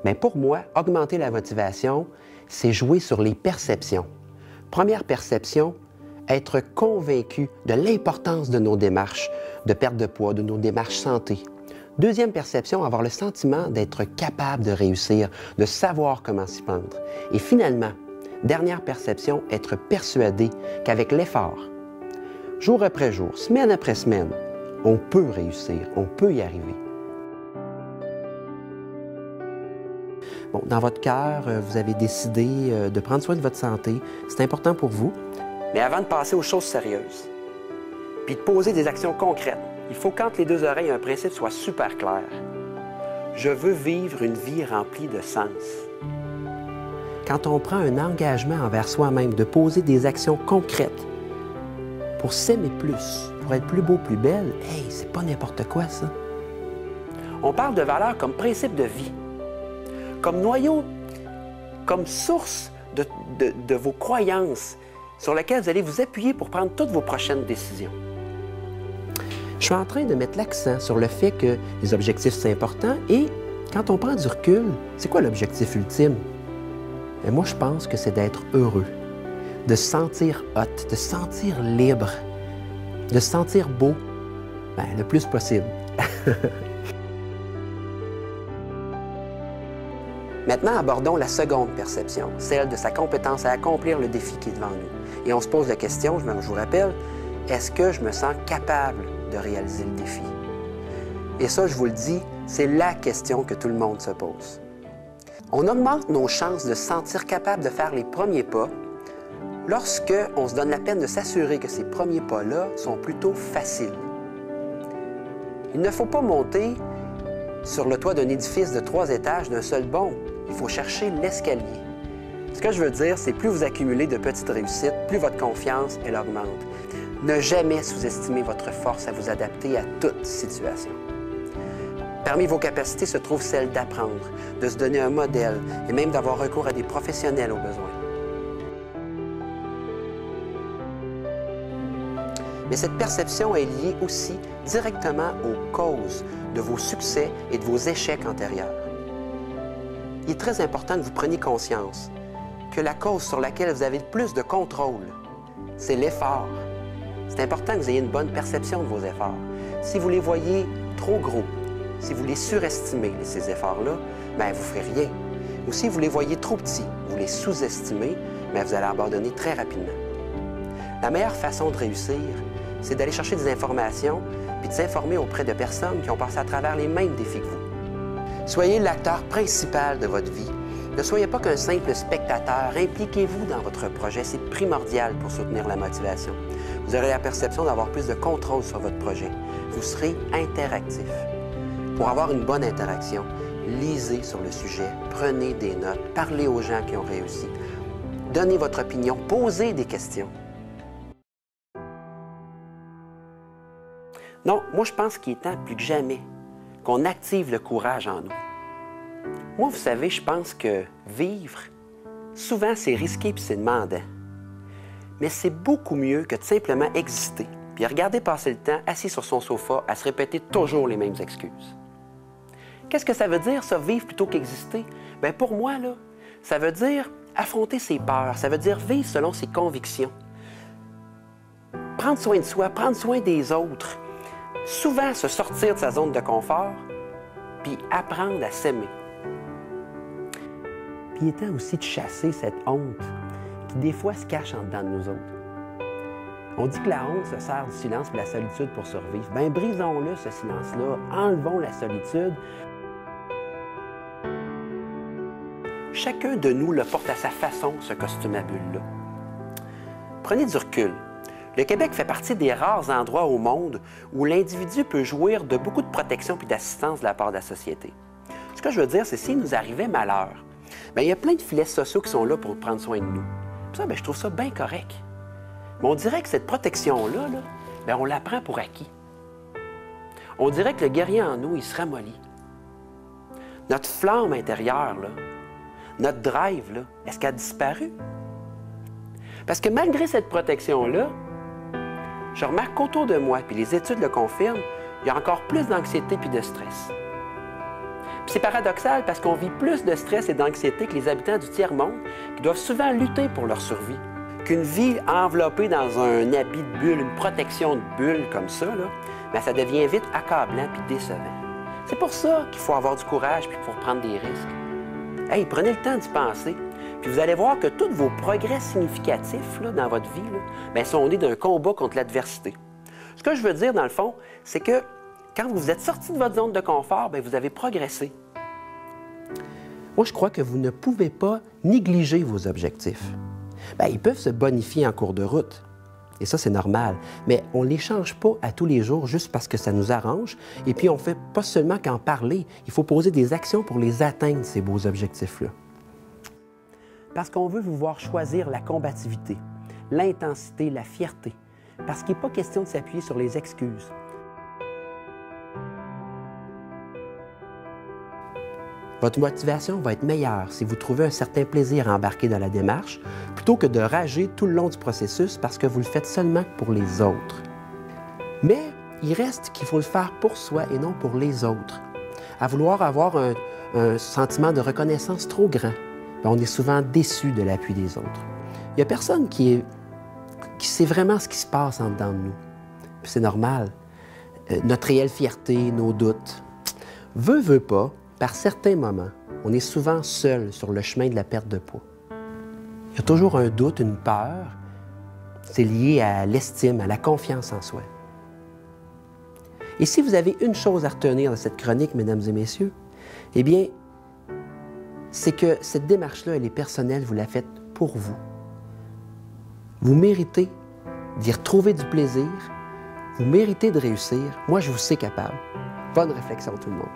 Bien, pour moi, augmenter la motivation, c'est jouer sur les perceptions. Première perception, être convaincu de l'importance de nos démarches de perte de poids, de nos démarches santé. Deuxième perception, avoir le sentiment d'être capable de réussir, de savoir comment s'y prendre. Et finalement, dernière perception, être persuadé qu'avec l'effort, jour après jour, semaine après semaine, on peut réussir, on peut y arriver. Bon, dans votre cœur, vous avez décidé de prendre soin de votre santé. C'est important pour vous. Mais avant de passer aux choses sérieuses, puis de poser des actions concrètes, il faut qu'entre les deux oreilles, un principe soit super clair. Je veux vivre une vie remplie de sens. Quand on prend un engagement envers soi-même de poser des actions concrètes pour s'aimer plus, pour être plus beau, plus belle, hey, c'est pas n'importe quoi, ça. On parle de valeurs comme principe de vie, comme noyau, comme source de vos croyances sur lesquelles vous allez vous appuyer pour prendre toutes vos prochaines décisions. Je suis en train de mettre l'accent sur le fait que les objectifs, c'est important et quand on prend du recul, c'est quoi l'objectif ultime? Et moi, je pense que c'est d'être heureux, de se sentir hot, de se sentir libre, de se sentir beau, bien, le plus possible. Maintenant, abordons la seconde perception, celle de sa compétence à accomplir le défi qui est devant nous. Et on se pose la question, je vous rappelle, est-ce que je me sens capable de réaliser le défi? Et ça, je vous le dis, c'est la question que tout le monde se pose. On augmente nos chances de se sentir capable de faire les premiers pas lorsque on se donne la peine de s'assurer que ces premiers pas-là sont plutôt faciles. Il ne faut pas monter sur le toit d'un édifice de 3 étages d'un seul bond. Il faut chercher l'escalier. Ce que je veux dire, c'est plus vous accumulez de petites réussites, plus votre confiance, elle augmente. Ne jamais sous-estimer votre force à vous adapter à toute situation. Parmi vos capacités se trouve celle d'apprendre, de se donner un modèle et même d'avoir recours à des professionnels au besoin. Mais cette perception est liée aussi directement aux causes de vos succès et de vos échecs antérieurs. Il est très important que vous preniez conscience que la cause sur laquelle vous avez le plus de contrôle, c'est l'effort. C'est important que vous ayez une bonne perception de vos efforts. Si vous les voyez trop gros, si vous les surestimez, ces efforts-là, bien, vous ne ferez rien. Ou si vous les voyez trop petits, vous les sous-estimez, bien, vous allez abandonner très rapidement. La meilleure façon de réussir, c'est d'aller chercher des informations puis de s'informer auprès de personnes qui ont passé à travers les mêmes défis que vous. Soyez l'acteur principal de votre vie. Ne soyez pas qu'un simple spectateur. Impliquez-vous dans votre projet. C'est primordial pour soutenir la motivation. Vous aurez la perception d'avoir plus de contrôle sur votre projet. Vous serez interactif. Pour avoir une bonne interaction, lisez sur le sujet, prenez des notes, parlez aux gens qui ont réussi, donnez votre opinion, posez des questions. Non, moi je pense qu'il est temps plus que jamais qu'on active le courage en nous. Moi, vous savez, je pense que vivre, souvent c'est risqué puis c'est demandant. Mais c'est beaucoup mieux que de simplement exister puis regarder passer le temps assis sur son sofa à se répéter toujours les mêmes excuses. Qu'est-ce que ça veut dire, ça, vivre plutôt qu'exister? Bien, pour moi, là, ça veut dire affronter ses peurs, ça veut dire vivre selon ses convictions. Prendre soin de soi, prendre soin des autres. Souvent, se sortir de sa zone de confort, puis apprendre à s'aimer. Puis il est temps aussi de chasser cette honte qui, des fois, se cache en dedans de nous autres. On dit que la honte se sert du silence et de la solitude pour survivre. Bien, brisons-le, ce silence-là. Enlevons la solitude. Chacun de nous le porte à sa façon, ce costume à bulles-là. Prenez du recul. Le Québec fait partie des rares endroits au monde où l'individu peut jouir de beaucoup de protection et d'assistance de la part de la société. Ce que je veux dire, c'est s'il nous arrivait malheur, bien, il y a plein de filets sociaux qui sont là pour prendre soin de nous. Puis ça, bien, je trouve ça bien correct. Mais on dirait que cette protection-là, bien, on la prend pour acquis. On dirait que le guerrier en nous, il se ramollit. Notre flamme intérieure, là, notre drive, là, est-ce qu'elle a disparu? Parce que malgré cette protection-là, je remarque qu'autour de moi, puis les études le confirment, il y a encore plus d'anxiété puis de stress. Puis c'est paradoxal parce qu'on vit plus de stress et d'anxiété que les habitants du tiers-monde qui doivent souvent lutter pour leur survie. Qu'une vie enveloppée dans un habit de bulle, une protection de bulle comme ça, là, bien, ça devient vite accablant puis décevant. C'est pour ça qu'il faut avoir du courage puis pour prendre des risques. Hey, prenez le temps d'y penser. Puis vous allez voir que tous vos progrès significatifs là, dans votre vie là, bien, sont nés d'un combat contre l'adversité. Ce que je veux dire, dans le fond, c'est que quand vous êtes sorti de votre zone de confort, bien, vous avez progressé. Moi, je crois que vous ne pouvez pas négliger vos objectifs. Bien, ils peuvent se bonifier en cours de route. Et ça, c'est normal. Mais on ne les change pas à tous les jours juste parce que ça nous arrange. Et puis, on ne fait pas seulement qu'en parler. Il faut poser des actions pour les atteindre, ces beaux objectifs-là. Parce qu'on veut vous voir choisir la combativité, l'intensité, la fierté. Parce qu'il n'est pas question de s'appuyer sur les excuses. Votre motivation va être meilleure si vous trouvez un certain plaisir à embarquer dans la démarche, plutôt que de rager tout le long du processus parce que vous le faites seulement pour les autres. Mais il reste qu'il faut le faire pour soi et non pour les autres. À vouloir avoir un sentiment de reconnaissance trop grand, bien, on est souvent déçu de l'appui des autres. Il n'y a personne qui sait vraiment ce qui se passe en dedans de nous. Puis c'est normal. Notre réelle fierté, nos doutes. Veut pas, par certains moments, on est souvent seul sur le chemin de la perte de poids. Il y a toujours un doute, une peur. C'est lié à l'estime, à la confiance en soi. Et si vous avez une chose à retenir de cette chronique, mesdames et messieurs, eh bien, c'est que cette démarche-là, elle est personnelle, vous la faites pour vous. Vous méritez d'y retrouver du plaisir, vous méritez de réussir. Moi, je vous sais capable. Bonne réflexion tout le monde.